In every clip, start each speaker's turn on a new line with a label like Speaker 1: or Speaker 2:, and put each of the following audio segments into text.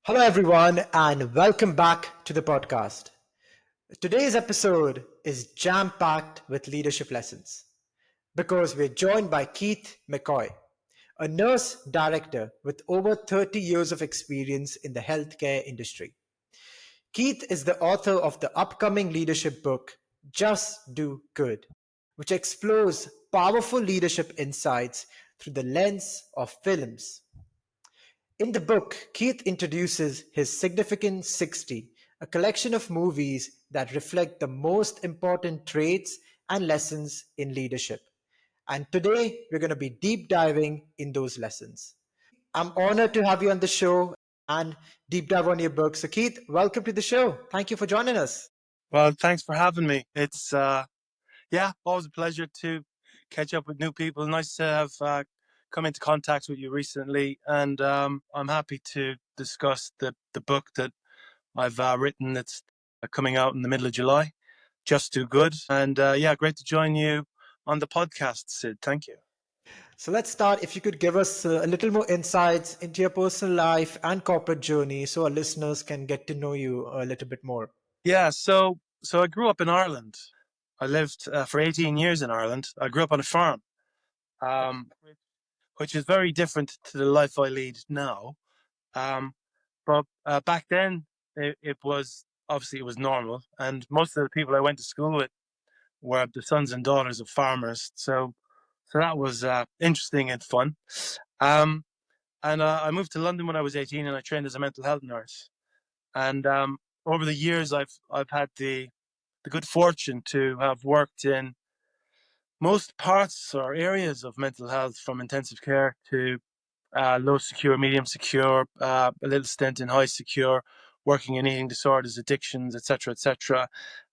Speaker 1: Hello, everyone, and welcome back to the podcast. Today's episode is jam packed with leadership lessons because we're joined by Keith McCoy, a nurse director with over 30 years of experience in the healthcare industry. Keith is the author of the upcoming leadership book, Just Do Good, which explores powerful leadership insights through the lens of films. In the book, Keith introduces his Significant 60, a collection of movies that reflect the most important traits and lessons in leadership. And today, we're going to be deep diving in those lessons. I'm honored to have you on the show and deep dive on your book. So, Keith, welcome to the show. Thank you for joining us.
Speaker 2: Well, thanks for having me. It's always a pleasure to catch up with new people. Nice to have come into contact with you recently, and I'm happy to discuss the book that I've written. That's coming out in the middle of July. Just Do Good, and great to join you on the podcast, Sid. Thank you.
Speaker 1: So, let's start. If you could give us a little more insights into your personal life and corporate journey so our listeners can get to know you a little bit more.
Speaker 2: Yeah, so I grew up in Ireland. I lived for 18 years in Ireland. I grew up on a farm. Um, which is very different to the life I lead now. But back then, it was obviously it was normal, and most of the people I went to school with were the sons and daughters of farmers. So that was interesting and fun. Um, and I moved to London when I was 18, and I trained as a mental health nurse. And over the years, I've had the good fortune to have worked in most parts or areas of mental health, from intensive care to low secure, medium secure, a little stint in high secure, working in eating disorders, addictions, etc., etc.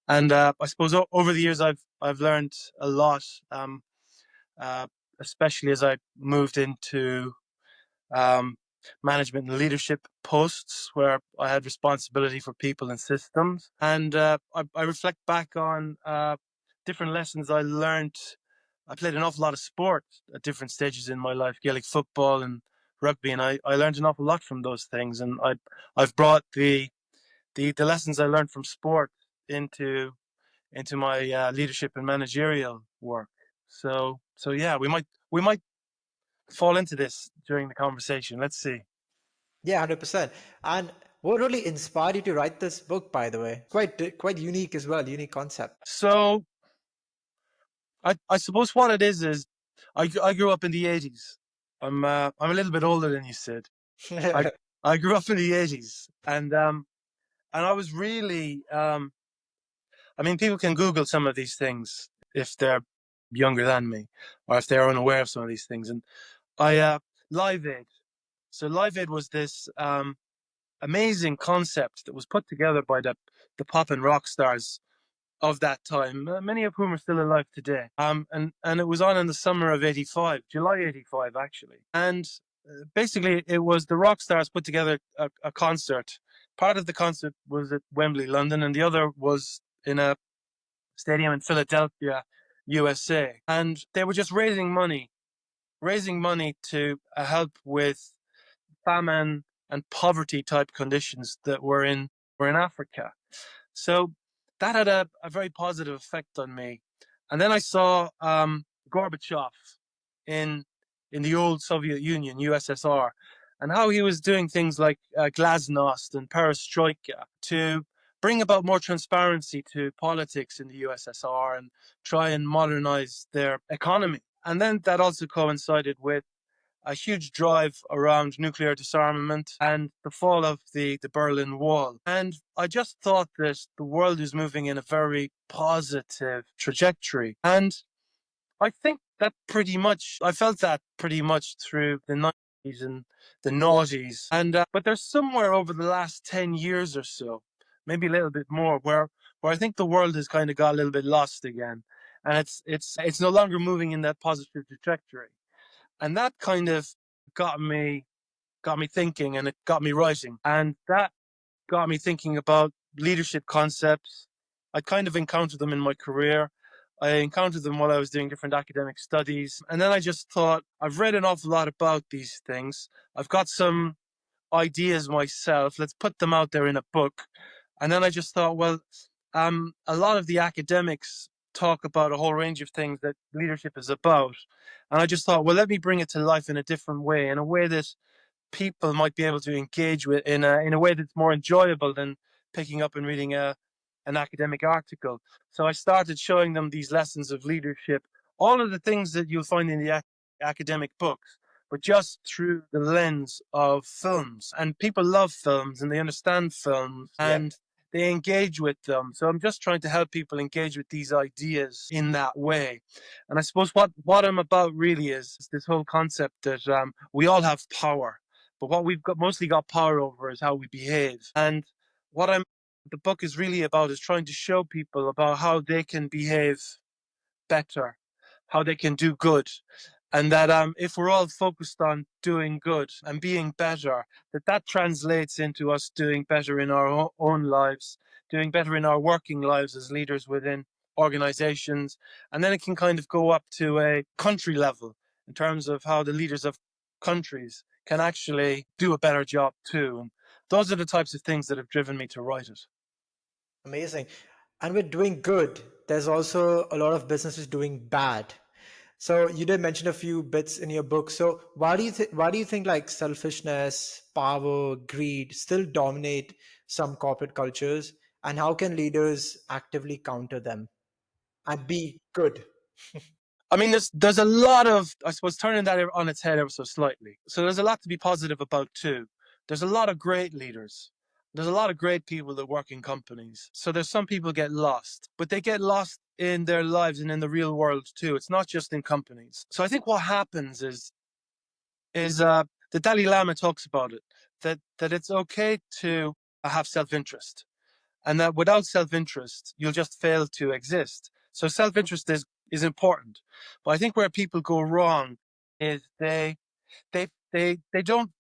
Speaker 2: And I suppose over the years, I've learned a lot, uh, especially as I moved into um, management and leadership posts where I had responsibility for people and systems. And I reflect back on different lessons I learned. I played an awful lot of sport at different stages in my life, Gaelic football and rugby, and I learned an awful lot from those things. And I've brought the lessons I learned from sport into my leadership and managerial work. So yeah, we might fall into this during the conversation. Let's see.
Speaker 1: Yeah, 100%. And what really inspired you to write this book, by the way? Quite unique as well, unique concept.
Speaker 2: So I suppose what it is I grew up in the 80s. I'm a little bit older than you said. I I grew up in the 80s, and I was really I mean, people can Google some of these things if they're younger than me, or if they're unaware of some of these things. And I Live Aid. So Live Aid was this amazing concept that was put together by the pop and rock stars of that time, many of whom are still alive today. And it was on in the summer of '85, July '85, actually. And basically, it was the rock stars put together a concert. Part of the concert was at Wembley, London, and the other was in a stadium in Philadelphia, USA. And they were just raising money to help with famine and poverty type conditions that were in Africa. So that had a very positive effect on me. And then I saw Gorbachev in in the old Soviet Union, USSR, and how he was doing things like glasnost and perestroika to bring about more transparency to politics in the USSR and try and modernize their economy. And then that also coincided with a huge drive around nuclear disarmament and the fall of the Berlin Wall. And I just thought that the world is moving in a very positive trajectory. And I think that I felt that pretty much through the 90s and the noughties. But there's somewhere over the last 10 years or so, maybe a little bit more, where I think the world has kind of got a little bit lost again. And it's no longer moving in that positive trajectory. And that kind of got me got me thinking, and it got me writing, and that got me thinking about leadership concepts. I kind of encountered them in my career. I encountered them while I was doing different academic studies, and then I just thought, I've read an awful lot about these things. I've got some ideas myself. Let's put them out there in a book. And then I just thought, well, a lot of the academics talk about a whole range of things that leadership is about. And I just thought, well, let me bring it to life in a different way, in a way that people might be able to engage with in a way that's more enjoyable than picking up and reading an academic article. So I started showing them these lessons of leadership, all of the things that you'll find in the academic books, but just through the lens of films. And people love films and they understand films and they engage with them. So I'm just trying to help people engage with these ideas in that way. And I suppose what I'm about really is this whole concept that we all have power, but what we've got mostly got power over is how we behave. And what the book is really about is trying to show people about how they can behave better, how they can do good, and that if we're all focused on doing good and being better, that translates into us doing better in our own lives, doing better in our working lives as leaders within organizations, and then it can kind of go up to a country level in terms of how the leaders of countries can actually do a better job too. And those are the types of things that have driven me to write it.
Speaker 1: Amazing. And with doing good, there's also a lot of businesses doing bad. So you did mention a few bits in your book. So why do you think like selfishness, power, greed still dominate some corporate cultures? And how can leaders actively counter them and be good?
Speaker 2: I mean, there's a lot of, I suppose, turning that on its head ever so slightly. So there's a lot to be positive about too. There's a lot of great leaders. There's a lot of great people that work in companies. So there's some people get lost, but they get lost in their lives and in the real world too. It's not just in companies. So I think what happens is the Dalai Lama talks about it, that it's okay to have self-interest, and that without self-interest, you'll just fail to exist. So self-interest is important. But I think where people go wrong is they don't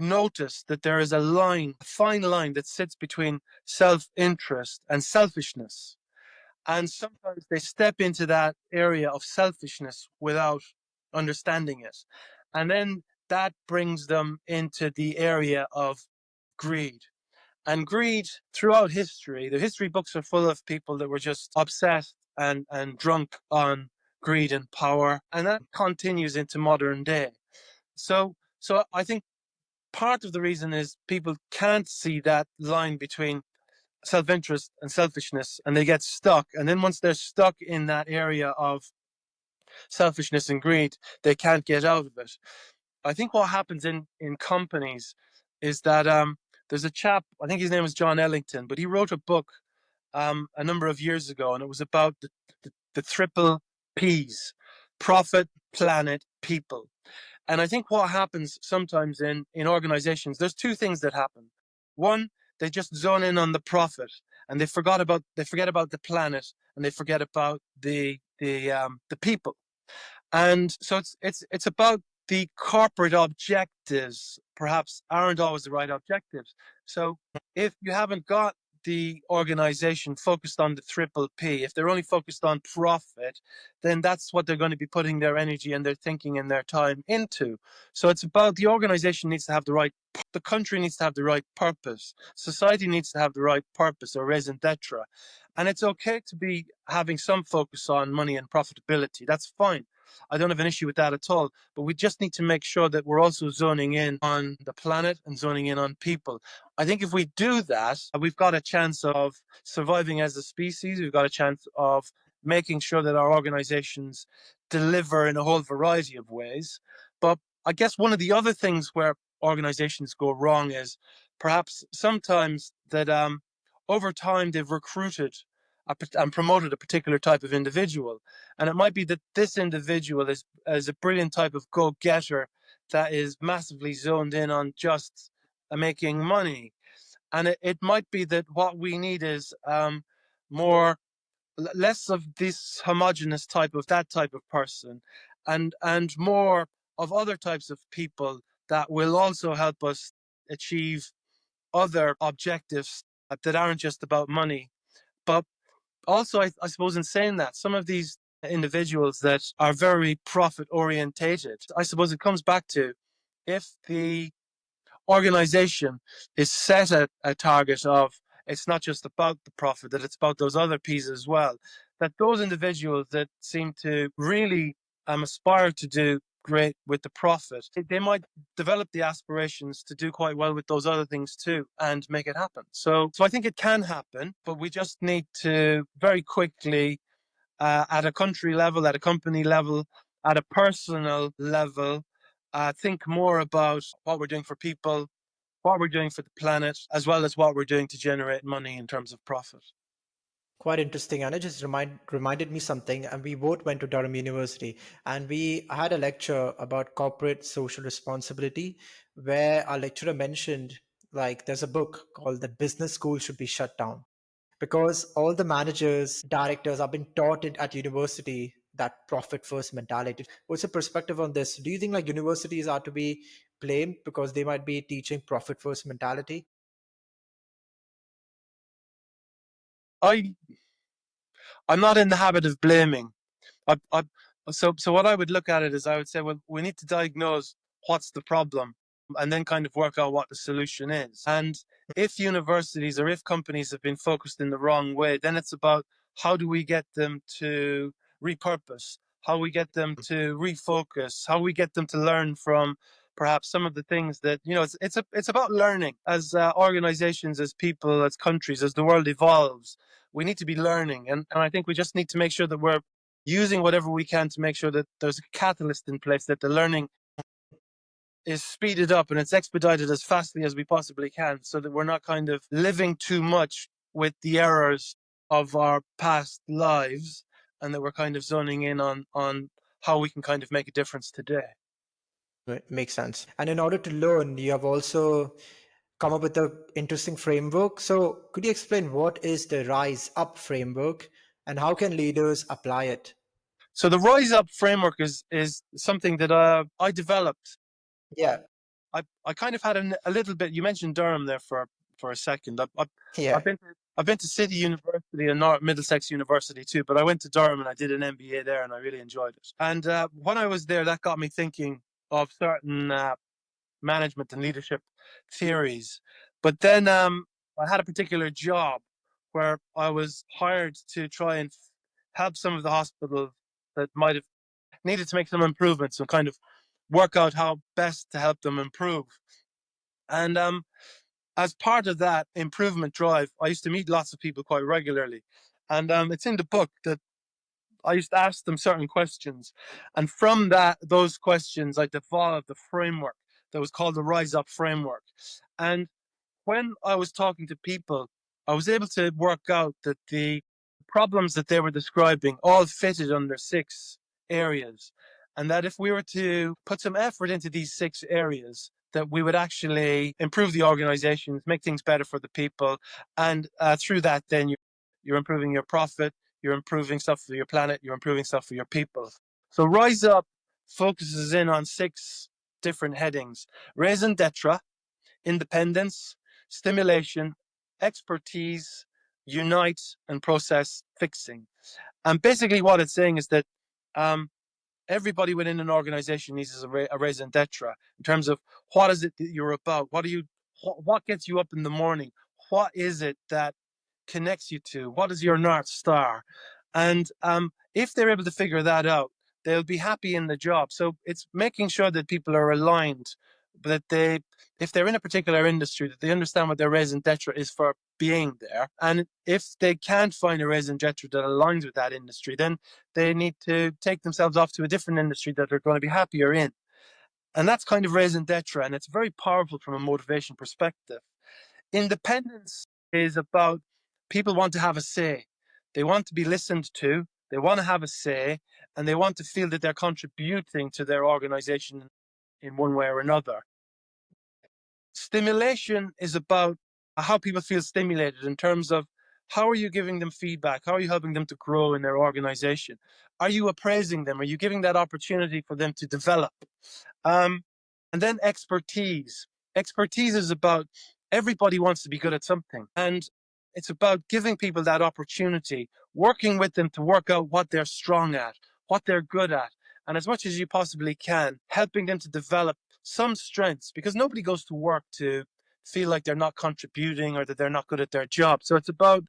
Speaker 2: notice that there is a fine line that sits between self-interest and selfishness. And sometimes they step into that area of selfishness without understanding it. And then that brings them into the area of greed. And greed throughout history, the history books are full of people that were just obsessed and drunk on greed and power. And that continues into modern day. So I think part of the reason is people can't see that line between self-interest and selfishness, and they get stuck. And then once they're stuck in that area of selfishness and greed, they can't get out of it. I think what happens in companies is that there's a chap, I think his name was John Ellington, but he wrote a book a number of years ago, and it was about the triple P's: profit, planet, people. And I think what happens sometimes in organizations, there's two things that happen. One, they just zone in on the profit, and they forget about the planet, and they forget about the people. And so it's about the corporate objectives perhaps aren't always the right objectives. So if you haven't got the organization focused on the triple P, if they're only focused on profit, then that's what they're going to be putting their energy and their thinking and their time into. So it's about the organization needs to have the country needs to have the right purpose, society needs to have the right purpose, or raison d'etre. And it's okay to be having some focus on money and profitability. That's fine. I don't have an issue with that at all. But we just need to make sure that we're also zoning in on the planet and zoning in on people. I think if we do that, we've got a chance of surviving as a species. We've got a chance of making sure that our organizations deliver in a whole variety of ways. But I guess one of the other things where organizations go wrong is perhaps sometimes that over time they've recruited and promoted a particular type of individual. And it might be that this individual is a brilliant type of go-getter that is massively zoned in on just making money. And it might be that what we need is less of this homogenous that type of person, and more of other types of people that will also help us achieve other objectives that aren't just about money. But also, I suppose in saying that, some of these individuals that are very profit orientated, I suppose it comes back to if the organization is set at a target of, it's not just about the profit, that it's about those other pieces as well, that those individuals that seem to really aspire to do great with the profit, they might develop the aspirations to do quite well with those other things too and make it happen. So I think it can happen, but we just need to very quickly, at a country level, at a company level, at a personal level, think more about what we're doing for people, what we're doing for the planet, as well as what we're doing to generate money in terms of profit.
Speaker 1: Quite interesting, and it just reminded me something. And we both went to Durham University, and we had a lecture about corporate social responsibility, where our lecturer mentioned like there's a book called "The Business School Should Be Shut Down," because all the managers, directors have been taught it at university that profit first mentality. What's your perspective on this? Do you think like universities are to be blamed because they might be teaching profit first mentality?
Speaker 2: I I'm not in the habit of blaming. I so what I would look at it is, I would say, well, we need to diagnose what's the problem, and then kind of work out what the solution is. And if universities or if companies have been focused in the wrong way, then it's about how do we get them to repurpose, how we get them to refocus, how we get them to learn from perhaps some of the things that, it's about learning as organizations, as people, as countries, as the world evolves. We need to be learning, and I think we just need to make sure that we're using whatever we can to make sure that there's a catalyst in place, that the learning is speeded up and it's expedited as fastly as we possibly can, so that we're not kind of living too much with the errors of our past lives, and that we're kind of zoning in on how we can kind of make a difference today.
Speaker 1: Makes sense. And in order to learn, you have also come up with an interesting framework. So, could you explain what is the Rise Up framework and how can leaders apply it?
Speaker 2: So the Rise Up framework is something that I developed.
Speaker 1: Yeah,
Speaker 2: I kind of had a little bit. You mentioned Durham there for a second.
Speaker 1: yeah.
Speaker 2: I've been to City University and North Middlesex University too, but I went to Durham and I did an MBA there, and I really enjoyed it. And when I was there, that got me thinking of certain management and leadership theories. But then I had a particular job where I was hired to try and help some of the hospitals that might have needed to make some improvements and kind of work out how best to help them improve. And as part of that improvement drive, I used to meet lots of people quite regularly. And it's in the book that I used to ask them certain questions. And from those questions, I developed a framework that was called the Rise Up Framework. And when I was talking to people, I was able to work out that the problems that they were describing all fitted under 6 areas. And that if we were to put some effort into these 6 areas, that we would actually improve the organizations, make things better for the people. And through that, then you're improving your profit, you're improving stuff for your planet, you're improving stuff for your people. So Rise Up focuses in on 6 different headings: raison d'etre, independence, stimulation, expertise, unite, and process fixing. And basically, what it's saying is that um, everybody within an organization needs a raison d'etre in terms of what is it that you're about, what gets you up in the morning, what is it that connects you to, what is your North Star. And if they're able to figure that out, they'll be happy in the job. So it's making sure that people are aligned, that if they're in a particular industry, that they understand what their raison d'etre is for being there. And if they can't find a raison d'etre that aligns with that industry, then they need to take themselves off to a different industry that they're going to be happier in. And that's kind of raison d'etre, and it's very powerful from a motivation perspective. Independence is about people want to have a say. They want to be listened to. They want to have a say, and they want to feel that they're contributing to their organization in one way or another. Stimulation is about how people feel stimulated in terms of how are you giving them feedback? How are you helping them to grow in their organization? Are you appraising them? Are you giving that opportunity for them to develop? Um, and then expertise. Expertise is about everybody wants to be good at something. And it's about giving people that opportunity, working with them to work out what they're strong at, what they're good at. And as much as you possibly can, helping them to develop some strengths, because nobody goes to work to feel like they're not contributing or that they're not good at their job. So it's about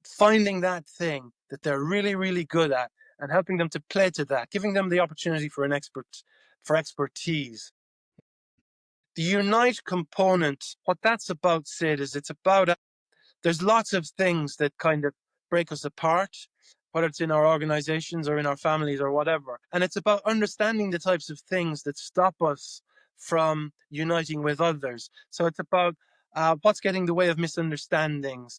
Speaker 2: finding that thing that they're really, really good at and helping them to play to that, giving them the opportunity for expertise. The unite component, what that's about, Sid, is it's about there's lots of things that kind of break us apart, whether it's in our organizations or in our families or whatever. And it's about understanding the types of things that stop us from uniting with others. So it's about what's getting in the way of misunderstandings.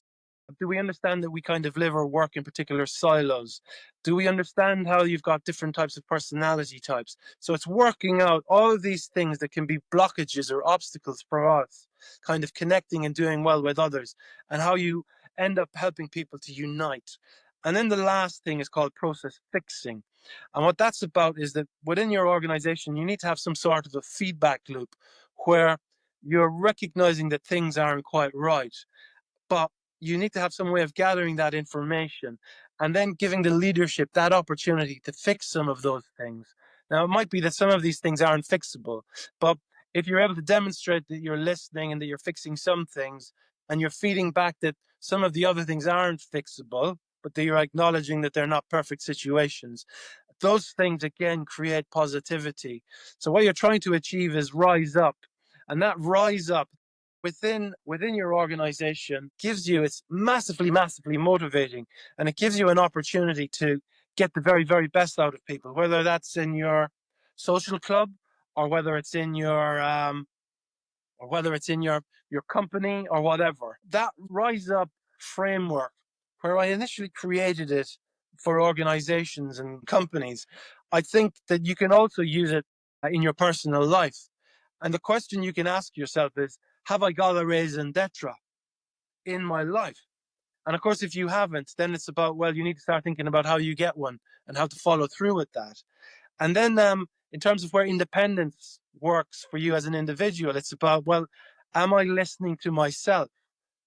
Speaker 2: Do we understand that we kind of live or work in particular silos? Do we understand how you've got different types of personality types? So it's working out all of these things that can be blockages or obstacles for us, kind of connecting and doing well with others, and how you end up helping people to unite. And then the last thing is called process fixing. And what that's about is that within your organization, you need to have some sort of a feedback loop where you're recognizing that things aren't quite right, but you need to have some way of gathering that information and then giving the leadership that opportunity to fix some of those things. Now, it might be that some of these things aren't fixable, but if you're able to demonstrate that you're listening and that you're fixing some things and you're feeding back that some of the other things aren't fixable, but that you're acknowledging that they're not perfect situations, those things again create positivity. So, what you're trying to achieve is rise up. And that rise up within your organization gives you, it's massively motivating, and it gives you an opportunity to get the very, very best out of people, whether that's in your social club or whether it's in your company or whatever. That rise up framework, where I initially created it for organizations and companies, I think that you can also use it in your personal life. And the question you can ask yourself is, have I got a raison d'etre in my life? And of course, if you haven't, then it's about, well, you need to start thinking about how you get one and how to follow through with that. And then, in terms of where independence works for you as an individual, it's about, well, am I listening to myself?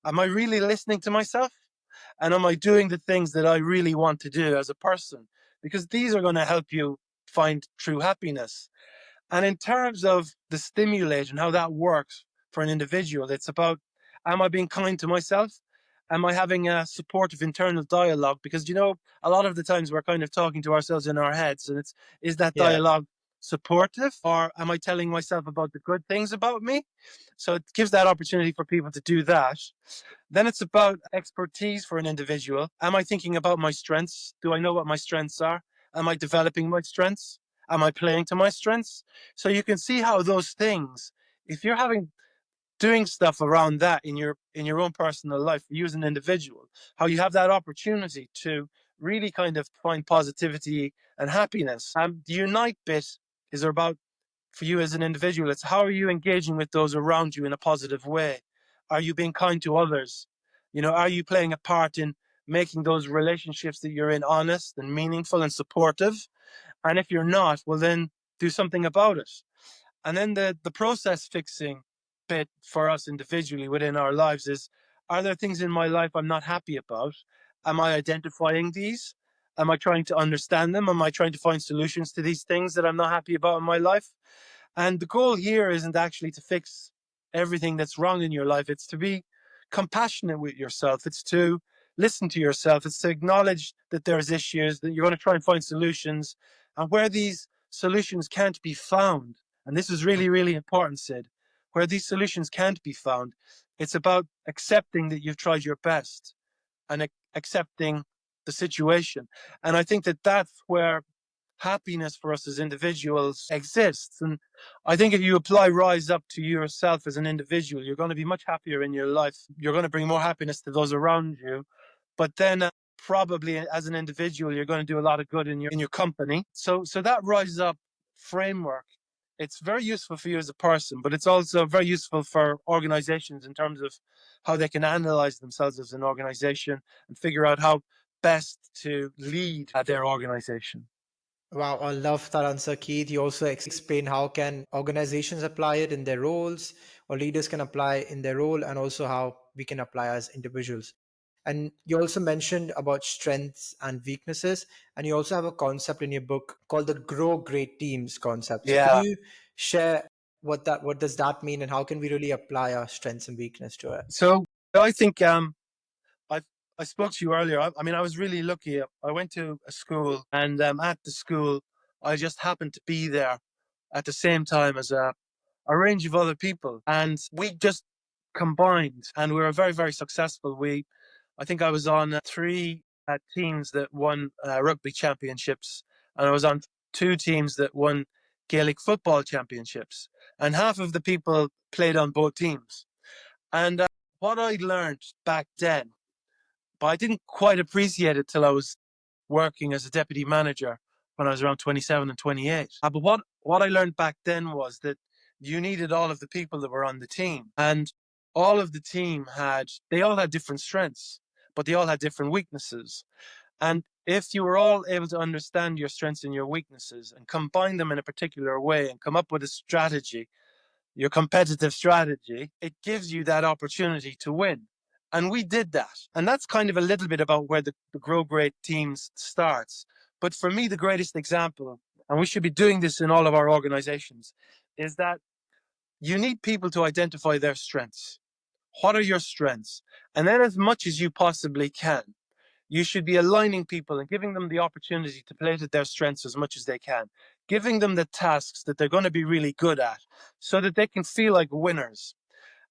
Speaker 2: Am I really listening to myself? And am I doing the things that I really want to do as a person? Because these are going to help you find true happiness. And in terms of the stimulate and how that works for an individual, it's about, am I being kind to myself? Am I having a supportive internal dialogue? Because, a lot of the times we're kind of talking to ourselves in our heads, and is that
Speaker 1: Yeah.
Speaker 2: dialogue supportive, or am I telling myself about the good things about me? So it gives that opportunity for people to do that. Then it's about expertise for an individual. Am I thinking about my strengths? Do I know what my strengths are? Am I developing my strengths? Am I playing to my strengths? So you can see how those things, if you're doing stuff around that in your own personal life, you as an individual, how you have that opportunity to really kind of find positivity and happiness. The unite bit is about, for you as an individual, it's how are you engaging with those around you in a positive way? Are you being kind to others? Are you playing a part in making those relationships that you're in honest and meaningful and supportive? And if you're not, well, then do something about it. And then the process fixing bit for us individually within our lives is, are there things in my life I'm not happy about? Am I identifying these? Am I trying to understand them? Am I trying to find solutions to these things that I'm not happy about in my life? And the goal here isn't actually to fix everything that's wrong in your life. It's to be compassionate with yourself. It's to listen to yourself. It's to acknowledge that there's issues, that you're going to try and find solutions. And where these solutions can't be found, and this is really, really important, Sid, where these solutions can't be found, it's about accepting that you've tried your best and accepting the situation. And I think that that's where happiness for us as individuals exists. And I think if you apply rise up to yourself as an individual, you're going to be much happier in your life. You're going to bring more happiness to those around you. But then probably as an individual, you're going to do a lot of good in your company. So that rise up framework, it's very useful for you as a person, but it's also very useful for organizations in terms of how they can analyze themselves as an organization and figure out how best to lead their organization.
Speaker 1: Wow, I love that answer, Keith. You also explain how can organizations apply it in their roles, or leaders can apply in their role, and also how we can apply as individuals. And you also mentioned about strengths and weaknesses, and you also have a concept in your book called the Grow Great Teams concept. So could
Speaker 2: Yeah.
Speaker 1: you share what does that mean, and how can we really apply our strengths and weakness to it?
Speaker 2: So I think I I spoke to you earlier. I mean, I was really lucky. I went to a school, and at the school, I just happened to be there at the same time as a range of other people, and we just combined, and we were very, very successful. I think I was on three teams that won rugby championships, and I was on two teams that won Gaelic football championships, and half of the people played on both teams. And what I learned back then, but I didn't quite appreciate it till I was working as a deputy manager when I was around 27 and 28. But what I learned back then was that you needed all of the people that were on the team. And all of the team they all had different strengths, but they all had different weaknesses. And if you were all able to understand your strengths and your weaknesses and combine them in a particular way and come up with a strategy, your competitive strategy, it gives you that opportunity to win. And we did that. And that's kind of a little bit about where the Grow Great teams starts. But for me, the greatest example, and we should be doing this in all of our organizations, is that you need people to identify their strengths. What are your strengths? And then, as much as you possibly can, you should be aligning people and giving them the opportunity to play to their strengths as much as they can, giving them the tasks that they're going to be really good at so that they can feel like winners.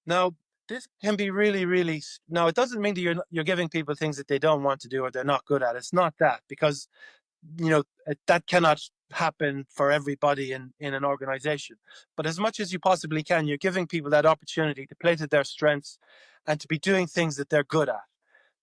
Speaker 2: Now, this can be really, really. Now, it doesn't mean that you're giving people things that they don't want to do or they're not good at. It's not that, because that cannot happen for everybody in an organization. But as much as you possibly can, you're giving people that opportunity to play to their strengths and to be doing things that they're good at.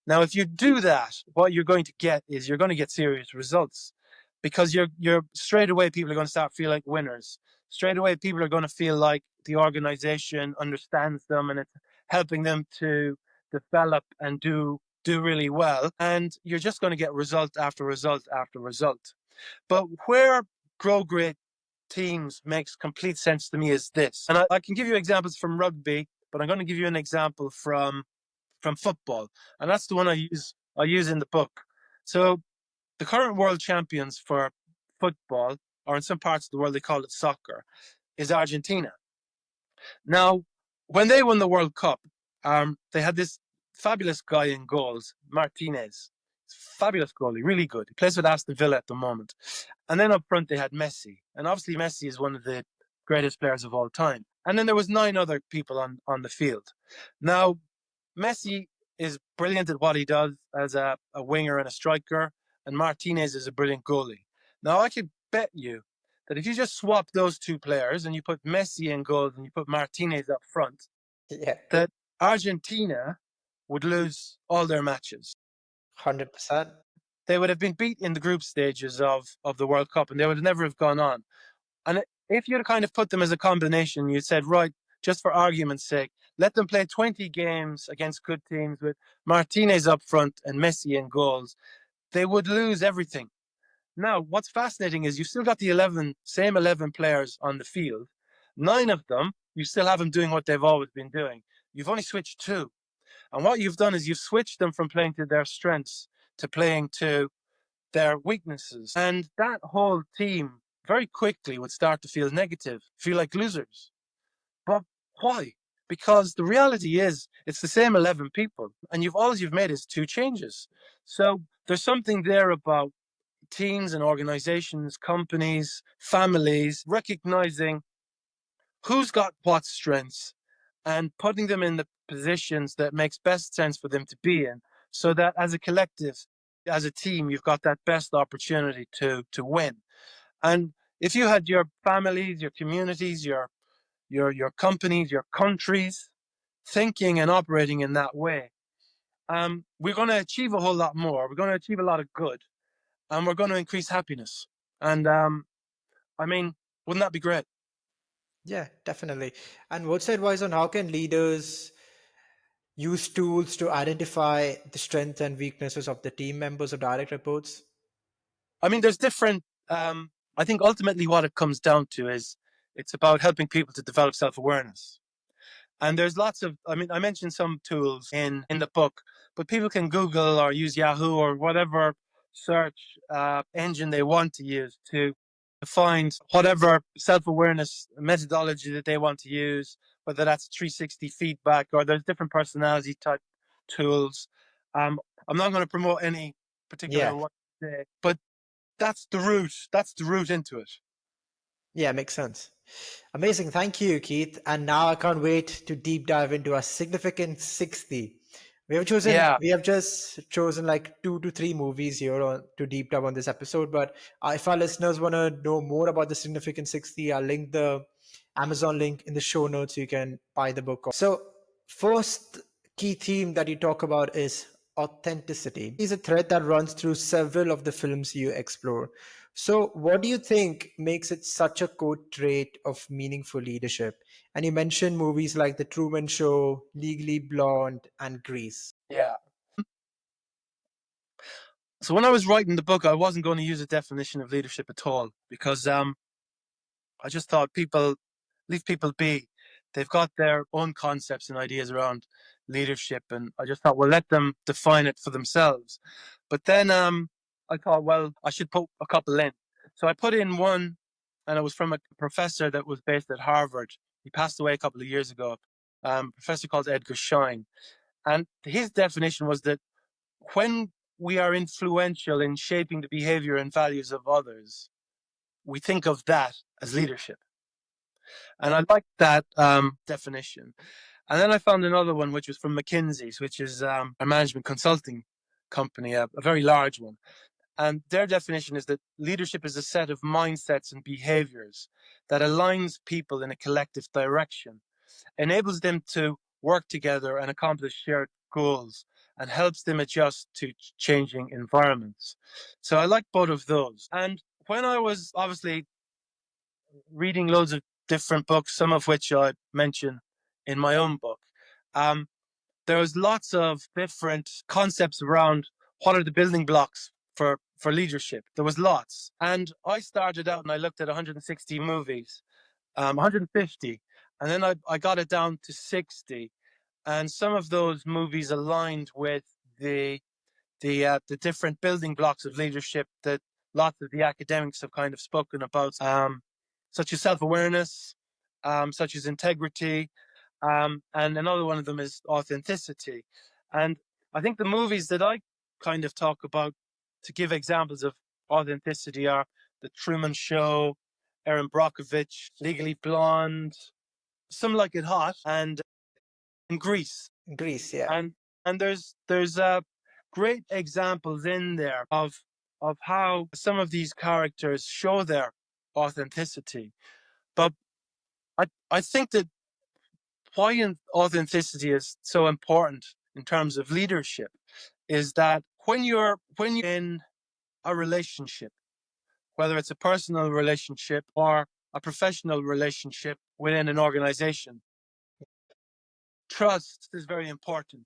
Speaker 2: Now, if you do that, what you're going to get is you're going to get serious results, because you're straight away people are going to start feel like winners. Straight away, people are going to feel like the organization understands them and it's helping them to develop and do really well. And you're just going to get result after result after result. But where Grow Great teams makes complete sense to me is this. And I can give you examples from rugby, but I'm going to give you an example from football, and that's the one I use in the book. So the current world champions for football, or in some parts of the world they call it soccer, is Argentina. Now, when they won the World Cup, they had this fabulous guy in goals, Martinez. Fabulous goalie, really good. He plays with Aston Villa at the moment. And then up front they had Messi, and obviously Messi is one of the greatest players of all time. And then there was 9 other people on the field. Now, Messi is brilliant at what he does as a winger and a striker, and Martinez is a brilliant goalie. Now, I could bet you that if you just swap those two players and you put Messi in goals and you put Martinez up front,
Speaker 1: Yeah,
Speaker 2: that Argentina would lose all their matches.
Speaker 1: 100%.
Speaker 2: They would have been beat in the group stages of the World Cup, and they would never have gone on. And if you'd kind of put them as a combination, you said, right, just for argument's sake, let them play 20 games against good teams with Martinez up front and Messi in goals, they would lose everything. Now, what's fascinating is you've still got the same 11 players on the field. 9 of them, you still have them doing what they've always been doing. You've only switched 2. And what you've done is you've switched them from playing to their strengths to playing to their weaknesses. And that whole team very quickly would start to feel negative, feel like losers. But why? Because the reality is it's the same 11 people, and all you've made is 2 changes. So there's something there about teams and organizations, companies, families recognizing who's got what strengths and putting them in the positions that makes best sense for them to be in, so that as a collective, as a team, you've got that best opportunity to win. And if you had your families, your communities, your companies, your countries thinking and operating in that way, we're going to achieve a whole lot more. We're going to achieve a lot of good, and we're going to increase happiness. And I mean, wouldn't that be great?
Speaker 1: Yeah, definitely. And what's the advice on how can leaders use tools to identify the strengths and weaknesses of the team members or direct reports?
Speaker 2: I mean, there's different. I think ultimately what it comes down to is it's about helping people to develop self-awareness. And there's lots of. I mean, I mentioned some tools in the book, but people can Google or use Yahoo or whatever search engine they want to use to find whatever self-awareness methodology that they want to use, whether that's 360 feedback or there's different personality type tools. I'm not going to promote any particular
Speaker 1: Yeah.
Speaker 2: one today, but that's the route. That's the route into it.
Speaker 1: Yeah, makes sense. Amazing. Thank you, Keith. And now I can't wait to deep dive into our significant 60.
Speaker 2: Yeah,
Speaker 1: We have just chosen like 2 to 3 movies here to deep dive on this episode. But if our listeners want to know more about the significant 60, I'll link the Amazon link in the show notes. So you can buy the book. So, first key theme that you talk about is authenticity. Is a thread that runs through several of the films you explore. So, what do you think makes it such a core trait of meaningful leadership? And you mentioned movies like The Truman Show, Legally Blonde, and Grease.
Speaker 2: yeah. So when I was writing the book, I wasn't going to use a definition of leadership at all because I just thought leave people be. They've got their own concepts and ideas around leadership, and I just thought, well, let them define it for themselves. But then I thought, well, I should put a couple in. So I put in one, and it was from a professor that was based at Harvard. He passed away a couple of years ago. Professor called Edgar Schein, and his definition was that when we are influential in shaping the behavior and values of others, we think of that as leadership. And I liked that definition. And then I found another one, which was from McKinsey's, which is a management consulting company, a very large one. And their definition is that leadership is a set of mindsets and behaviors that aligns people in a collective direction, enables them to work together and accomplish shared goals, and helps them adjust to changing environments. So I like both of those. And when I was obviously reading loads of different books, some of which I mention in my own book, um, there was lots of different concepts around what are the building blocks for leadership. There was lots, and I started out and I looked at 160 movies, 150, and then I got it down to 60, and some of those movies aligned with the the different building blocks of leadership that lots of the academics have kind of spoken about, such as self-awareness, such as integrity, and another one of them is authenticity. And I think the movies that I kind of talk about to give examples of authenticity are The Truman Show, Erin Brockovich, Legally Blonde, Some Like It Hot, and Grease.
Speaker 1: Grease, yeah.
Speaker 2: And there's great examples in there of how some of these characters show their authenticity. But I think that why authenticity is so important in terms of leadership is that when you're in a relationship, whether it's a personal relationship or a professional relationship within an organization, trust is very important.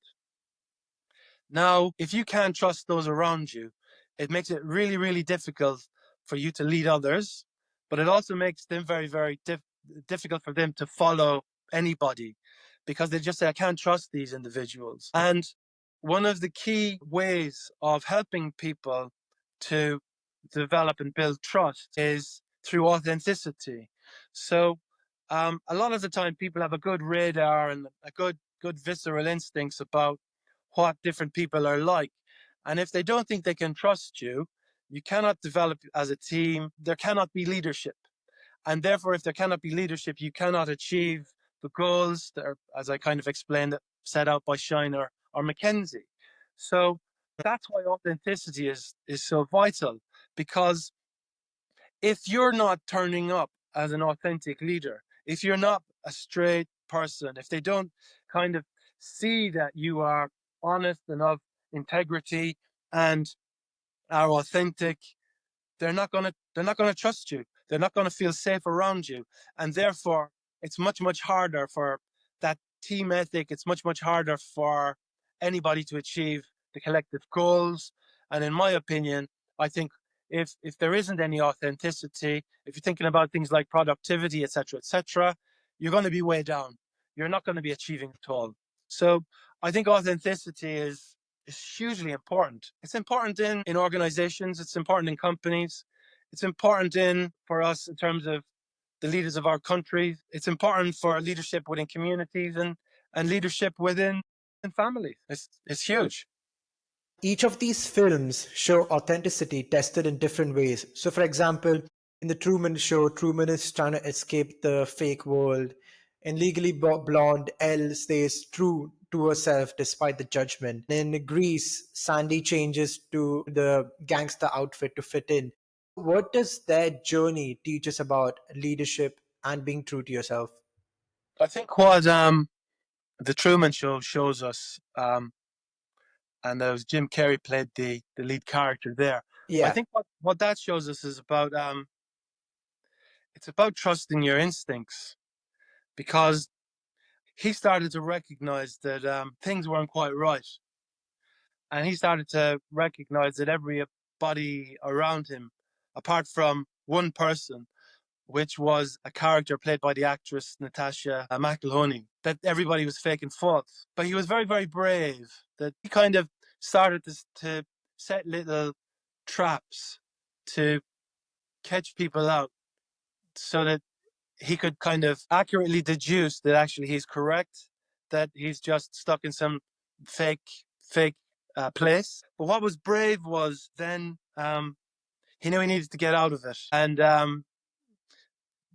Speaker 2: Now, if you can't trust those around you, it makes it really, really difficult for you to lead others, but it also makes them very, very difficult for them to follow anybody because they just say, I can't trust these individuals. And one of the key ways of helping people to develop and build trust is through authenticity. So, a lot of the time, people have a good radar and a good visceral instincts about what different people are like. And if they don't think they can trust you, you cannot develop as a team. There cannot be leadership. And therefore, if there cannot be leadership, you cannot achieve the goals that are, as I kind of explained, set out by Shiner or McKenzie. So that's why authenticity is so vital, because if you're not turning up as an authentic leader, if you're not a straight person, if they don't kind of see that you are honest and of integrity and are authentic, they're not gonna trust you. They're not gonna feel safe around you, and therefore it's much harder for that team ethic. It's much harder for anybody to achieve the collective goals. And in my opinion, I think if there isn't any authenticity, if you're thinking about things like productivity, etc., you're going to be way down. You're not going to be achieving at all. So I think authenticity is hugely important. It's important in organizations. It's important in companies. It's important for us in terms of the leaders of our countries. It's important for leadership within communities and leadership within families. It's huge.
Speaker 1: Each of these films show authenticity tested in different ways. So, for example, in the Truman Show, Truman is trying to escape the fake world. In Legally Blonde, Elle stays true to herself despite the judgment. In Grease, Sandy changes to the gangster outfit to fit in. What does their journey teach us about leadership and being true to yourself?
Speaker 2: I think what the Truman Show shows us, and there was Jim Carrey played the lead character there. I
Speaker 1: Yeah.
Speaker 2: think what that shows us is about it's about trusting your instincts, because he started to recognize that things weren't quite right, and he started to recognize that everybody around him, apart from one person, which was a character played by the actress Natasha McElhonney, that everybody was faking faults. But he was very, very brave. That he kind of started to set little traps to catch people out, so that he could kind of accurately deduce that actually he's correct, that he's just stuck in some fake, fake place. But what was brave was then he knew he needed to get out of it, and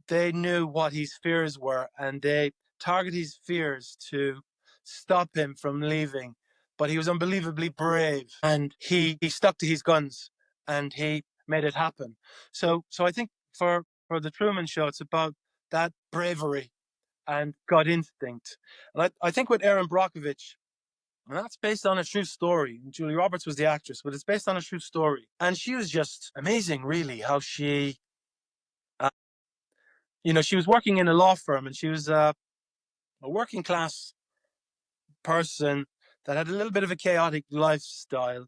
Speaker 2: they knew what his fears were, and they targeted his fears to stop him from leaving. But he was unbelievably brave, and he stuck to his guns, and he made it happen. So I think for the Truman Show, it's about that bravery and gut instinct. And I think with Erin Brockovich, and that's based on a true story. Julie Roberts was the actress, but it's based on a true story. And she was just amazing, really, how she, uh, she was working in a law firm, and she was a working class person that had a little bit of a chaotic lifestyle.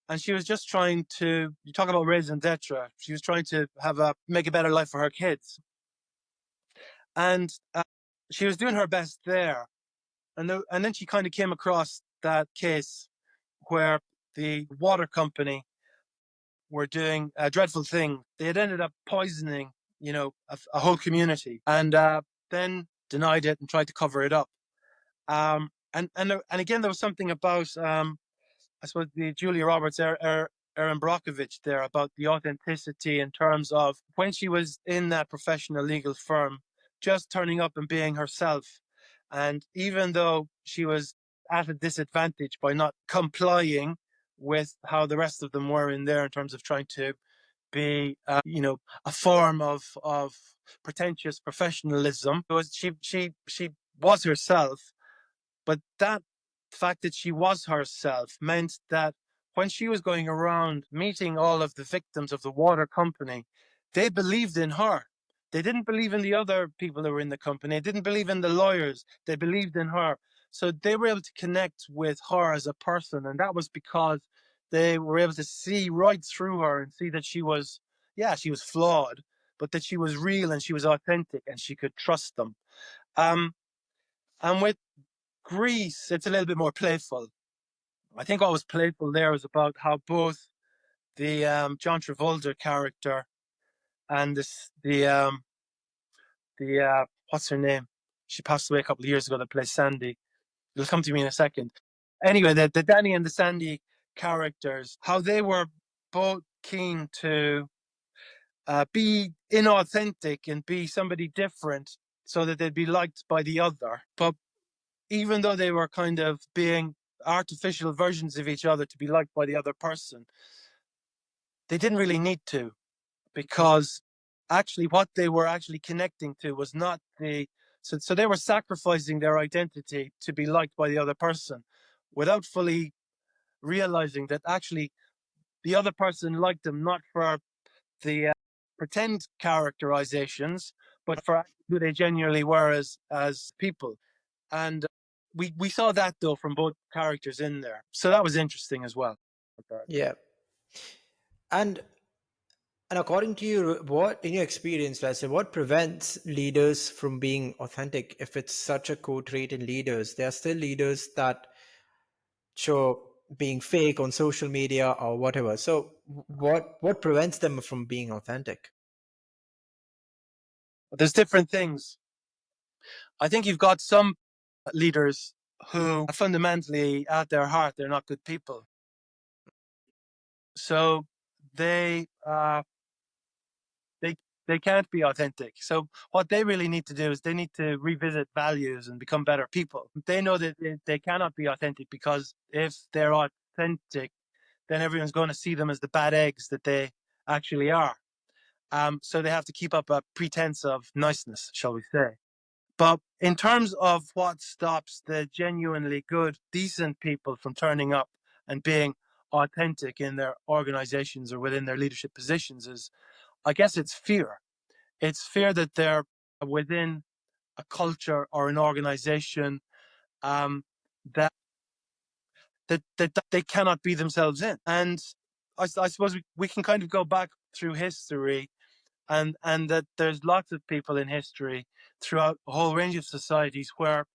Speaker 2: And she was just trying to, you talk about raison d'etre, she was trying to make a better life for her kids. And she was doing her best there. And then she kind of came across that case where the water company were doing a dreadful thing. They had ended up poisoning, a whole community, and then denied it and tried to cover it up. And again, there was something about I suppose the Julia Roberts, Erin Brockovich there, about the authenticity in terms of when she was in that professional legal firm, just turning up and being herself. And even though she was at a disadvantage by not complying with how the rest of them were in there in terms of trying to be, a form of pretentious professionalism, it was she was herself, but that fact that she was herself meant that when she was going around meeting all of the victims of the water company, they believed in her. They didn't believe in the other people that were in the company. They didn't believe in the lawyers. They believed in her. So they were able to connect with her as a person. And that was because they were able to see right through her and see that she was flawed, but that she was real and she was authentic and she could trust them. Um, and with Greece, it's a little bit more playful. I think what was playful there was about how both the John Travolta character and the what's her name? She passed away a couple of years ago. That plays Sandy. It'll come to me in a second. Anyway, the Danny and the Sandy characters, how they were both keen to be inauthentic and be somebody different, so that they'd be liked by the other. But even though they were kind of being artificial versions of each other to be liked by the other person, they didn't really need to, because actually what they were actually connecting to was not so they were sacrificing their identity to be liked by the other person without fully realizing that actually the other person liked them not for the pretend characterizations, but for who they genuinely were as people. And we saw that though from both characters in there, so that was interesting as well.
Speaker 1: Yeah. And And according to you, what, in your experience, Leslie, what prevents leaders from being authentic? If it's such a core trait in leaders, there are still leaders that show being fake on social media or whatever. So what prevents them from being authentic?
Speaker 2: There's different things. I think you've got some leaders who fundamentally, at their heart, they're not good people. So they they they can't be authentic. So what they really need to do is they need to revisit values and become better people. They know that they cannot be authentic because if they're authentic, then everyone's going to see them as the bad eggs that they actually are. So they have to keep up a pretense of niceness, shall we say. But in terms of what stops the genuinely good, decent people from turning up and being authentic in their organizations or within their leadership positions is, I guess it's fear. It's fear that they're within a culture or an organization um, that, that they cannot be themselves in. And I suppose we can kind of go back through history and that there's lots of people in history throughout a whole range of societies where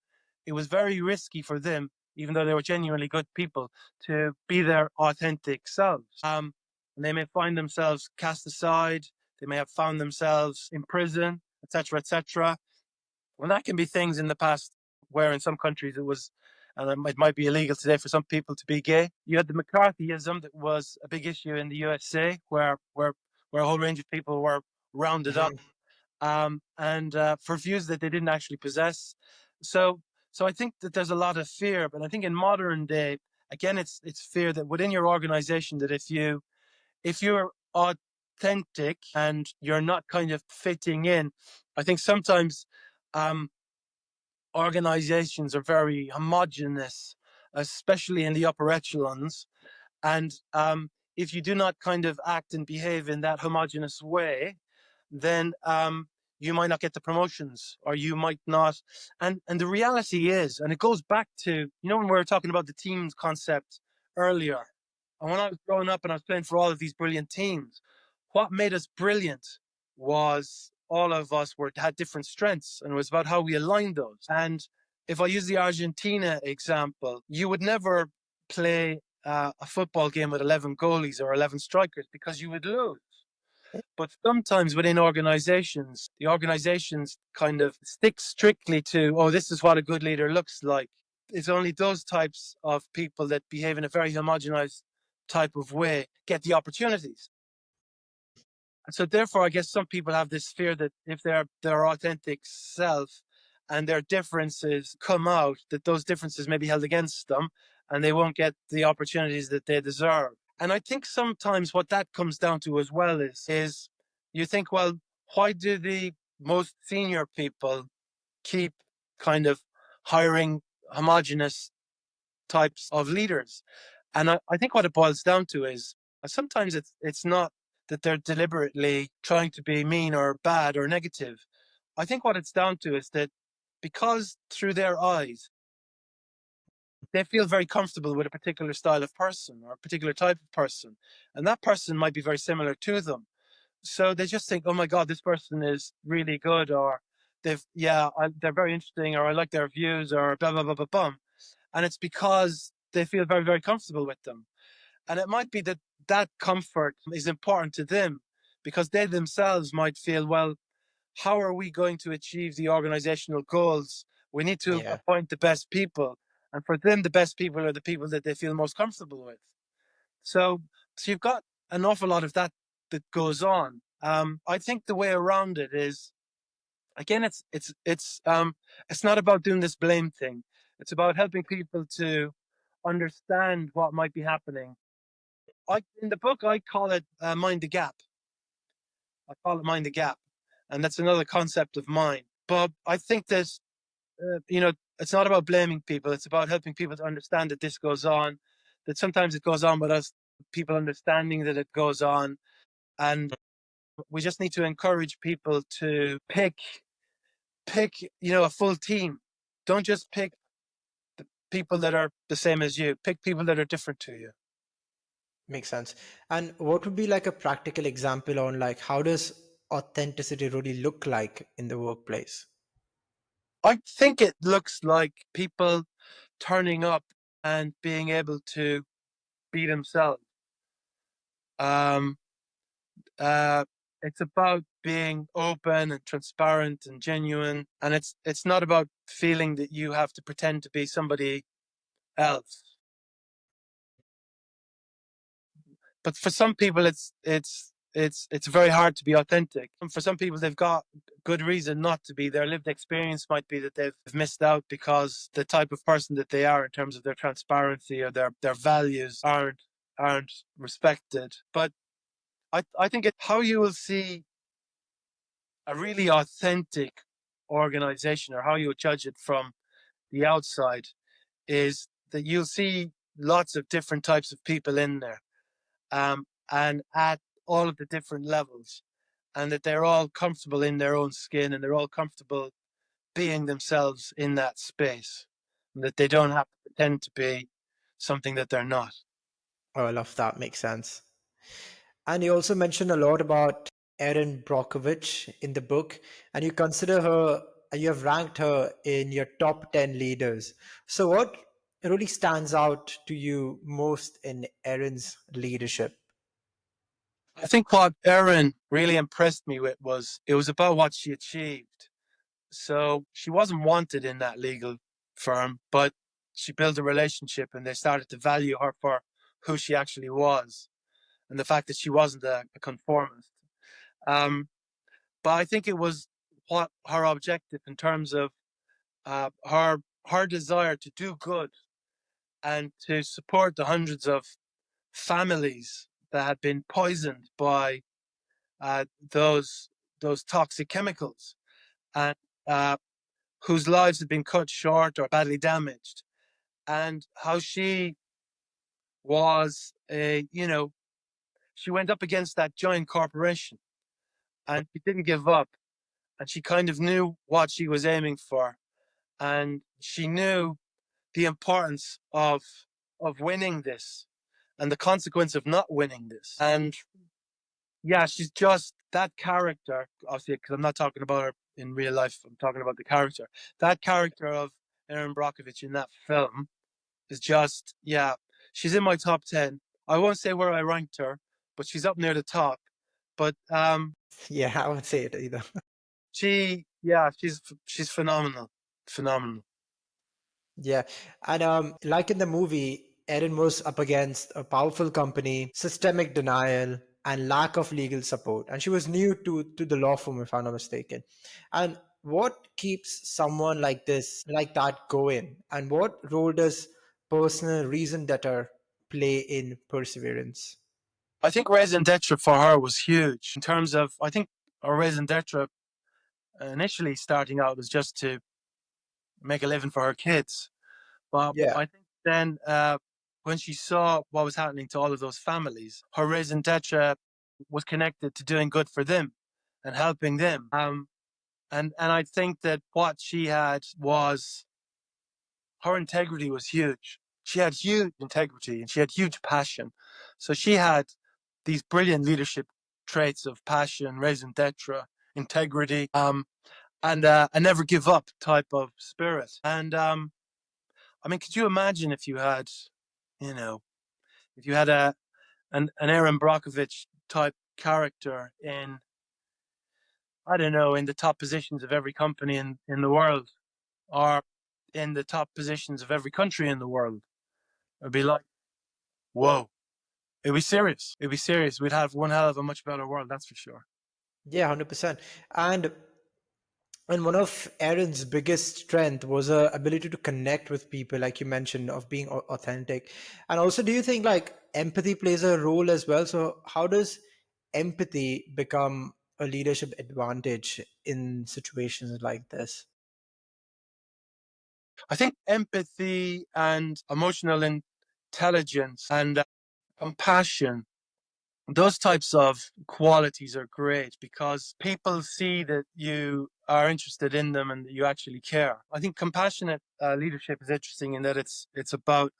Speaker 2: it was very risky for them, even though they were genuinely good people, to be their authentic selves. And they may find themselves cast aside, they may have found themselves in prison, etc., etc. Well, that can be things in the past where in some countries it was, and it might be illegal today for some people to be gay. You had the McCarthyism that was a big issue in the USA, where a whole range of people were rounded up,
Speaker 1: Mhm.
Speaker 2: and for views that they didn't actually possess. So, so I think that there's a lot of fear, but I think in modern day, again, it's fear that within your organization that if you're authentic and you're not kind of fitting in, I think sometimes um, organizations are very homogenous, especially in the upper echelons. And if you do not kind of act and behave in that homogenous way, then you might not get the promotions or you might not. And the reality is, and it goes back to, when we were talking about the teams concept earlier, and when I was growing up and I was playing for all of these brilliant teams, what made us brilliant was all of us had different strengths, and it was about how we aligned those. And if I use the Argentina example, you would never play a football game with 11 goalies or 11 strikers because you would lose. But sometimes within organizations, the organizations kind of stick strictly to, oh, this is what a good leader looks like. It's only those types of people that behave in a very homogenized type of way get the opportunities. And so therefore, I guess some people have this fear that if they're their authentic self and their differences come out, that those differences may be held against them and they won't get the opportunities that they deserve. And I think sometimes what that comes down to as well is you think, well, why do the most senior people keep kind of hiring homogenous types of leaders? And I think what it boils down to is sometimes it's not that they're deliberately trying to be mean or bad or negative. I think what it's down to is that because through their eyes they feel very comfortable with a particular style of person or a particular type of person, and that person might be very similar to them. So they just think, "Oh my God, this person is really good," or they're very interesting," or "I like their views," or blah blah blah blah blah. And it's because they feel very very comfortable with them, and it might be that that comfort is important to them because they themselves might feel, well, how are we going to achieve the organizational goals? We need to
Speaker 1: Yeah,
Speaker 2: appoint the best people. And for them, the best people are the people that they feel most comfortable with. So, so you've got an awful lot of that that goes on. I think the way around it is, again, it's not about doing this blame thing. It's about helping people to understand what might be happening. In the book, I call it mind the gap. I call it mind the gap, and that's another concept of mine. But I think there's, it's not about blaming people. It's about helping people to understand that this goes on, that sometimes it goes on with us, people understanding that it goes on. And we just need to encourage people to pick, a full team. Don't just pick the people that are the same as you. Pick people that are different to you.
Speaker 1: makes sense. And what would be like a practical example on like how does authenticity really look like in the workplace?
Speaker 2: I think it looks like people turning up and being able to be themselves. Um, uh, it's about being open and transparent and genuine, and it's not about feeling that you have to pretend to be somebody else. But for some people, it's very hard to be authentic. And for some people, they've got good reason not to be. Their lived experience might be that they've missed out because the type of person that they are in terms of their transparency or their values aren't respected. But I think it's how you will see a really authentic organization, or how you judge it from the outside, is that you'll see lots of different types of people in there, and at all of the different levels, and that they're all comfortable in their own skin, and they're all comfortable being themselves in that space, and that they don't have to pretend to be something that they're not.
Speaker 1: Oh, I love that. Makes sense. And you also mentioned a lot about Erin Brockovich in the book, and you consider her, you have ranked her in your top 10 leaders. So, what really stands out to you most in Erin's leadership?
Speaker 2: I think what Erin really impressed me with was it was about what she achieved. So she wasn't wanted in that legal firm, but she built a relationship and they started to value her for who she actually was and the fact that she wasn't a conformist. Um, but I think it was what her objective in terms of her desire to do good and to support the hundreds of families that had been poisoned by those toxic chemicals, and uh, whose lives had been cut short or badly damaged, and how she was she went up against that giant corporation and she didn't give up, and she kind of knew what she was aiming for, and she knew the importance of winning this and the consequence of not winning this. And yeah, she's just that character, obviously, because I'm not talking about her in real life, I'm talking about the character. That character of Erin Brockovich in that film is just, yeah, she's in my top 10. I won't say where I ranked her, but she's up near the top. But
Speaker 1: Yeah, I won't say it either.
Speaker 2: yeah, she's phenomenal. Phenomenal.
Speaker 1: Yeah. And like in the movie, Erin was up against a powerful company, systemic denial, and lack of legal support. And she was new to the law firm, if I'm not mistaken. And what keeps someone like this, like that, going? And what role does personal reason debtor play in perseverance?
Speaker 2: I think raison d'etre for her was huge in terms of, I think her raison d'etre initially starting out was just to make a living for her kids. But
Speaker 1: Yeah.
Speaker 2: I think then when she saw what was happening to all of those families, her raison d'etre was connected to doing good for them and helping them. And I think that what she had was her integrity was huge. She had huge integrity and she had huge passion. So she had these brilliant leadership traits of passion, raison d'etre, integrity, and a never give up type of spirit. And I mean, could you imagine if you had, you know, if you had an Erin Brockovich type character in, I don't know, in the top positions of every company in the world, or in the top positions of every country in the world? It'd be like, whoa, it'd be serious. It'd be serious. We'd have one hell of a much better world, that's for sure.
Speaker 1: Yeah, 100%. And one of Aaron's biggest strength was her ability to connect with people, like you mentioned, of being authentic. And also, do you think like empathy plays a role as well? So, how does empathy become a leadership advantage in situations like this?
Speaker 2: I think empathy and emotional intelligence and compassion, those types of qualities are great because people see that you are interested in them and that you actually care. I think compassionate leadership is interesting in that it's about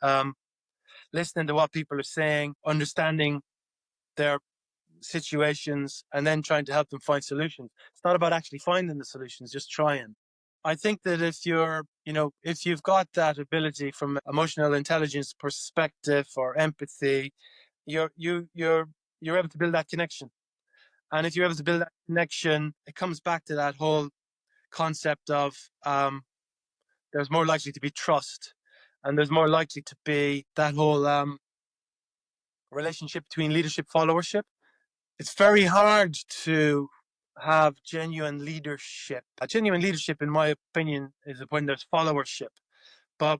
Speaker 2: listening to what people are saying, understanding their situations, and then trying to help them find solutions. It's not about actually finding the solutions, just trying. I think that if you're, if you've got that ability from emotional intelligence perspective or empathy, you're able to build that connection. And if you're able to build that connection, it comes back to that whole concept of there's more likely to be trust, and there's more likely to be that whole relationship between leadership followership. It's very hard to have genuine leadership. A genuine leadership, in my opinion, is when there's followership. But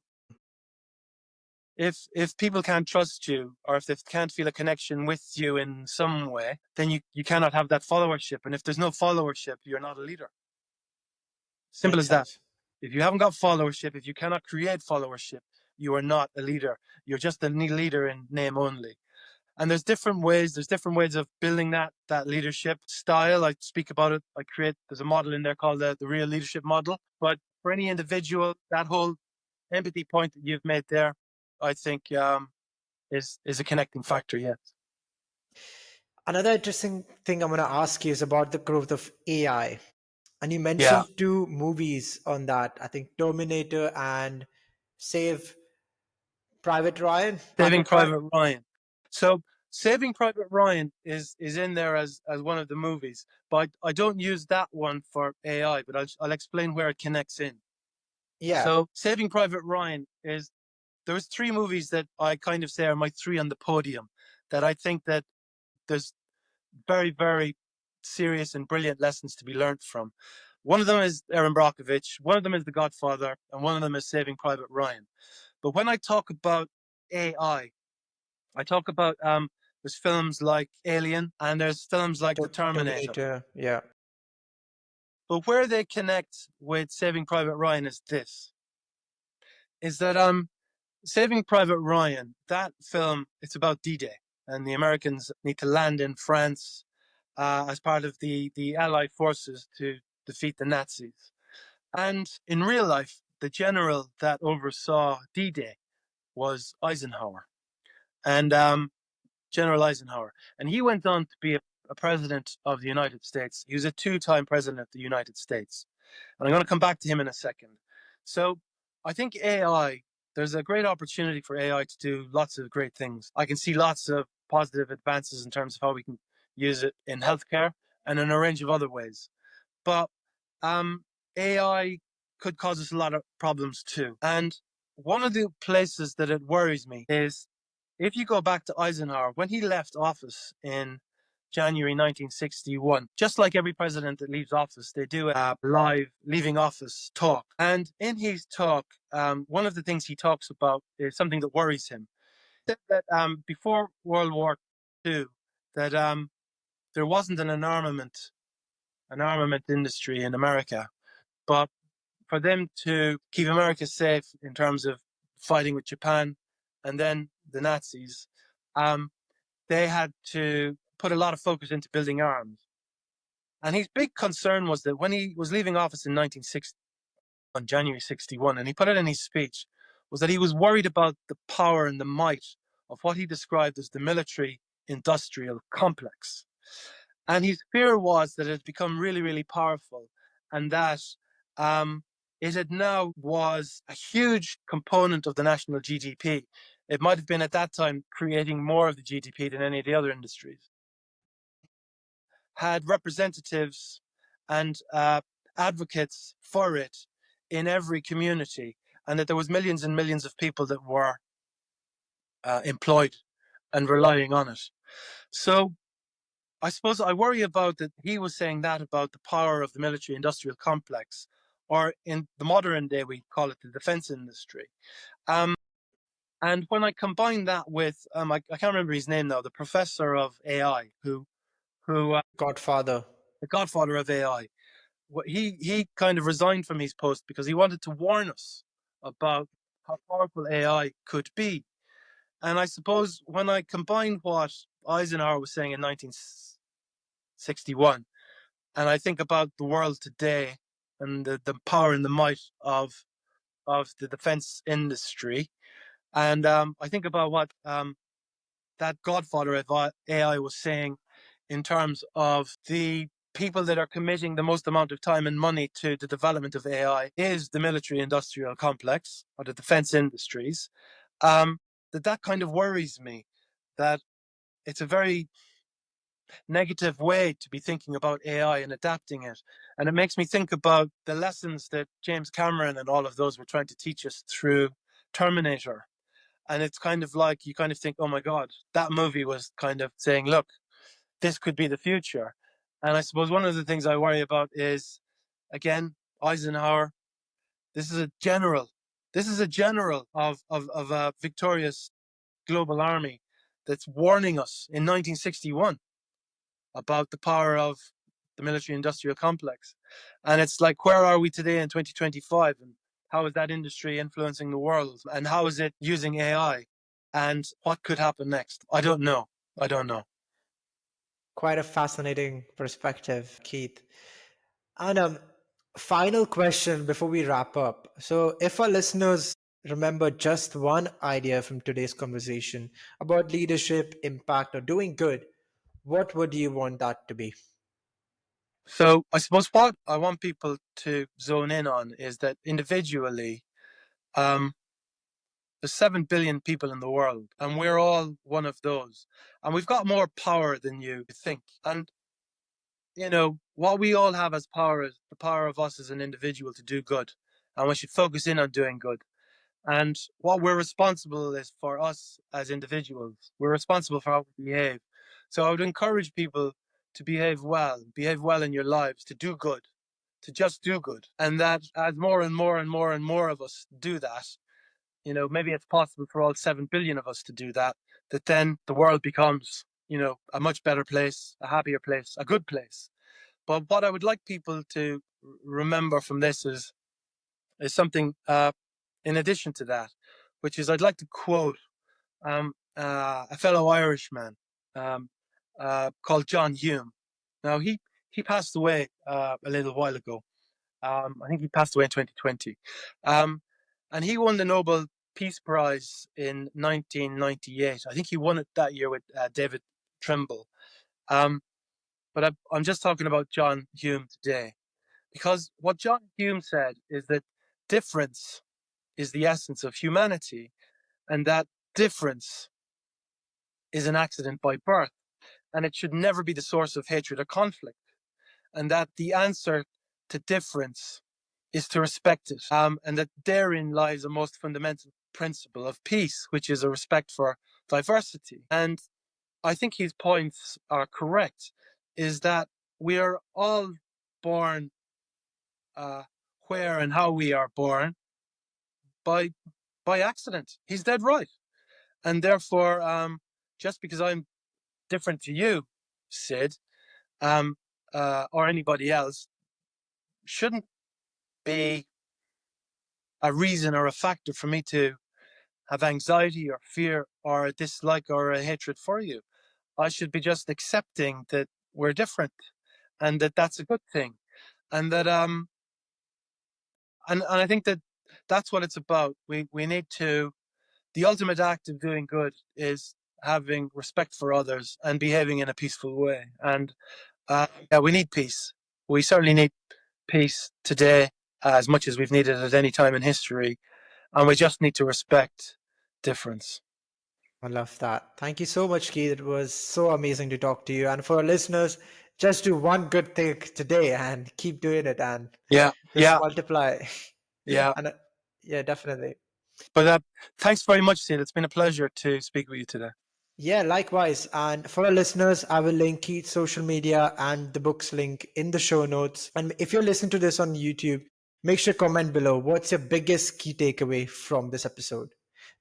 Speaker 2: if people can't trust you, or if they can't feel a connection with you in some way, then you cannot have that followership. And if there's no followership, you're not a leader. Simple
Speaker 1: Makes
Speaker 2: as that.
Speaker 1: sense.
Speaker 2: If you haven't got followership, if you cannot create followership, you are not a leader. You're just a leader in name only. And there's different ways. There's different ways of building that leadership style. I speak about it. There's a model in there called the real leadership model. But for any individual, that whole empathy point that you've made there, I think is a connecting factor. Yes.
Speaker 1: Another interesting thing I'm going to ask you is about the growth of AI. And you
Speaker 2: Yeah.
Speaker 1: mentioned two movies on that. I think Terminator and Save Private Ryan.
Speaker 2: Saving
Speaker 1: Private Ryan.
Speaker 2: Private Ryan. So Saving Private Ryan is in there as one of the movies, but I don't use that one for AI. But I'll explain where it connects in.
Speaker 1: Yeah,
Speaker 2: So Saving Private Ryan is there's three movies that I kind of say are my three on the podium that I think that there's very, very serious and brilliant lessons to be learned from. One of them is Erin Brockovich, one of them is The Godfather, and one of them is Saving Private Ryan. But when I talk about AI, I talk about there's films like Alien and there's films like The Terminator.
Speaker 1: Terminator. Yeah.
Speaker 2: But where they connect with Saving Private Ryan is that Saving Private Ryan, that film, it's about D-Day, and the Americans need to land in France as part of the Allied forces to defeat the Nazis. And in real life, the general that oversaw D-Day was Eisenhower, and General Eisenhower, and he went on to be a president of the United States. He was a two-time president of the United States, and I'm going to come back to him in a second. So I think AI, there's a great opportunity for AI to do lots of great things. I can see lots of positive advances in terms of how we can use it in healthcare and in a range of other ways. But AI could cause us a lot of problems too. And one of the places that it worries me is if you go back to Eisenhower, when he left office in January 1961, just like every president that leaves office, they do a live leaving office talk. And in his talk, one of the things he talks about is something that worries him. He said that before World War II, that there wasn't an armament industry in America, but for them to keep America safe in terms of fighting with Japan and then the Nazis, they had to put a lot of focus into building arms. And his big concern was that when he was leaving office in 1960, on January 61, and he put it in his speech, was that he was worried about the power and the might of what he described as the military industrial complex. And his fear was that it had become really, really powerful and that it had now was a huge component of the national GDP. It might have been at that time creating more of the GDP than any of the other industries. Had representatives and advocates for it in every community, and that there was millions and millions of people that were employed and relying on it. So I suppose I worry about that he was saying that about the power of the military industrial complex, or in the modern day, we call it the defense industry. And when I combine that with, I can't remember his name now, the professor of AI, who
Speaker 1: Godfather.
Speaker 2: the godfather of AI, he kind of resigned from his post because he wanted to warn us about how powerful AI could be. And I suppose when I combine what Eisenhower was saying in 1961, and I think about the world today and the power and the might of the defense industry, and I think about what that godfather of AI was saying in terms of the people that are committing the most amount of time and money to the development of AI is the military industrial complex or the defense industries, that kind of worries me, that it's a very negative way to be thinking about AI and adapting it. And it makes me think about the lessons that James Cameron and all of those were trying to teach us through Terminator. And it's kind of like you kind of think, oh my God, that movie was kind of saying, look, this could be the future. And I suppose one of the things I worry about is, again, Eisenhower. This is a general. This is a general of a victorious global army that's warning us in 1961 about the power of the military industrial complex. And it's like, where are we today in 2025? And how is that industry influencing the world? And how is it using AI? And what could happen next? I don't know. I don't know.
Speaker 1: Quite a fascinating perspective, Keith. And final question before we wrap up. So, if our listeners remember just one idea from today's conversation about leadership, impact, or doing good, what would you want that to be?
Speaker 2: So I suppose what I want people to zone in on is that individually, um, there's 7 billion people in the world, and we're all one of those. And we've got more power than you think. And, you know, what we all have as power is the power of us as an individual to do good. And we should focus in on doing good. And what we're responsible is for us as individuals. We're responsible for how we behave. So I would encourage people to behave well in your lives, to do good, to just do good. And that as more and more and more and more of us do that, you know, maybe it's possible for all 7 billion of us to do that, that then the world becomes, you know, a much better place, a happier place, a good place. But what I would like people to remember from this is something in addition to that, which is I'd like to quote a fellow Irishman called John Hume. Now, he passed away a little while ago. I think he passed away in 2020. And he won the Nobel Peace Prize in 1998. I think he won it that year with David Trimble. But I'm just talking about John Hume today. Because what John Hume said is that difference is the essence of humanity, and that difference is an accident by birth, and it should never be the source of hatred or conflict, and that the answer to difference is to respect it, and that therein lies a most fundamental principle of peace, which is a respect for diversity. And I think his points are correct, is that we are all born where and how we are born by accident. He's dead right. And therefore, just because I'm different to you, Sid, or anybody else, shouldn't be a reason or a factor for me to have anxiety or fear or a dislike or a hatred for you. I should be just accepting that we're different, and that that's a good thing, and that and I think that that's what it's about. We need to. The ultimate act of doing good is having respect for others and behaving in a peaceful way. And yeah, we need peace. We certainly need peace today as much as we've needed it at any time in history. And we just need to respect difference.
Speaker 1: I love that. Thank you so much, Keith. It was so amazing to talk to you. And for our listeners, just do one good thing today and keep doing it and
Speaker 2: Yeah,
Speaker 1: just
Speaker 2: yeah,
Speaker 1: multiply.
Speaker 2: yeah.
Speaker 1: And yeah, definitely.
Speaker 2: But thanks very much, Sid. It's been a pleasure to speak with you today.
Speaker 1: Yeah, likewise. And for our listeners, I will link Keith's social media and the book's link in the show notes. And if you're listening to this on YouTube, make sure to comment below what's your biggest key takeaway from this episode.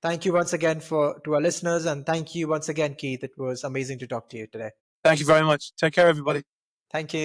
Speaker 1: Thank you once again to our listeners, and thank you once again, Keith. It was amazing to talk to you today.
Speaker 2: Thank you very much. Take care, everybody.
Speaker 1: Thank you.